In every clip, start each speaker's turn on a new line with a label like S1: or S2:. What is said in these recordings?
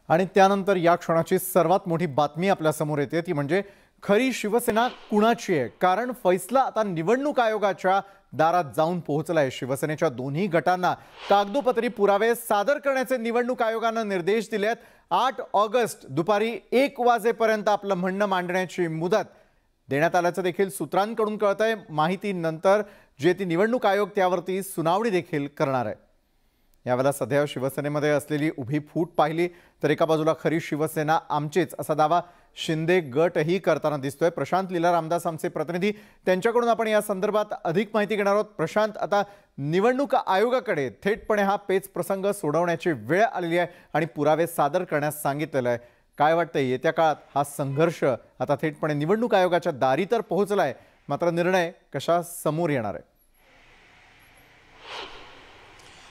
S1: आणि त्यानंतर या क्षणाची सर्वात मोठी बातमी आपल्या समोर येते ती म्हणजे खरी शिवसेना कुणाची आहे। कारण फैसला आता निवडणूक आयोगाच्या दारात जाऊन पोहोचलाय। शिवसेनेच्या दोन्ही गटांना कागदोपत्री पुरावे सादर करण्याचे निवडणूक आयोगाने निर्देश दिलेत। 8 ऑगस्ट दुपारी 1 वाजेपर्यंत आपलं म्हणणं मांडण्याची मुदत देण्यात आल्याचं देखील सूत्रांकडून कळतंय। माहितीनंतर जे ती निवडणूक आयोग त्यावरती सुनावणी देखील करणार आहे। यावेळेला सध्या शिवसेनेमध्ये असलेली उभी फूट पाहिली तर एका बाजूला खरी शिवसेना आमचीच असा दावा शिंदे गटही करताना दिसतोय। प्रशांत लीला रामदास आमचे प्रतिनिधी, त्यांच्याकडून आपण या संदर्भात अधिक माहिती घेणार आहोत। प्रशांत, आता निवडणूक आयोगाकडे थेटपणे हा पेच प्रसंग सोडवण्याची वेळ आलेली आहे आणि पुरावे सादर करण्यास सांगितलेलं आहे। काय वाटतंय, येत्या काळात हा संघर्ष आता थेटपणे निवडणूक आयोगाच्या दारी तर पोहोचलाय, मात्र निर्णय कशा समोर येणार आहे?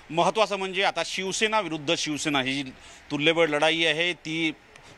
S2: महत्त्वाचं म्हणजे आता शिवसेना विरुद्ध शिवसेना ही जी तुल्यबळ लढाई आहे ती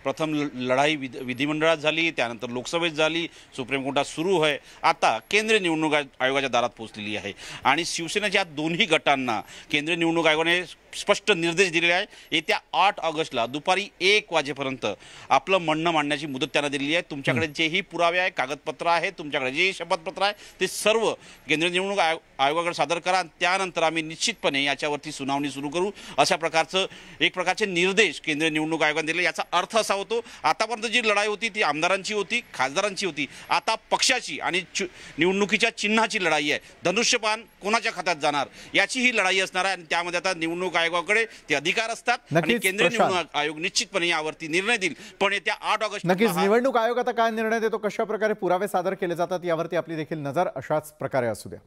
S2: प्रथम लढाई विधिमंडळात झाली, त्यानंतर लोकसभेत झाली, सुप्रीम कोर्टात सुरू आहे, आता केंद्रीय निवडणूक आयोगाच्या दारात पोहोचलेली आहे। आणि शिवसेनेच्या दोन्ही गटांना केंद्रीय निवडणूक आयोगाने स्पष्ट निर्देश दिलेले आहे। येत्या 8 ऑगस्टला दुपारी 1 वाजेपर्यंत आपलं म्हणणं मांडण्याची मुदत त्यांना दिलेली आहे। तुमच्याकडे जेही पुरावे आहे, कागदपत्र आहे, तुमच्याकडे जे शपथपत्र आहे ते सर्व केंद्रीय निवडणूक आयोगाकडे सादर करा। त्यानंतर आम्ही निश्चितपणे याच्यावरती सुनावणी सुरू करू, अशा प्रकारचं एक प्रकारचे निर्देश केंद्रीय निवडणूक आयोगाने दिले। याचा अर्थ असा होतो, आतापर्यंत जी लढाई होती ती आमदारांची होती, खासदारांची होती, आता पक्षाची आणि निवडणुकीच्या चिन्हाची लढाई आहे। धनुष्यबाण कोणाच्या खात्यात जाणार याची ही लढाई असणार आहे आणि त्यामध्ये आता निवडणूक आयोगाकडे ते अधिकार असतात आणि केंद्रीय निवडणूक आयोग निश्चितपणे यावरती निर्णय देईल। पण येत्या 8 ऑगस्ट
S1: नक्कीच निवडणूक आयोग आता काय निर्णय देतो, कशा प्रकारे पुरावे सादर केले जातात यावरती आपली देखील नजर अशाच प्रकारे असू द्या।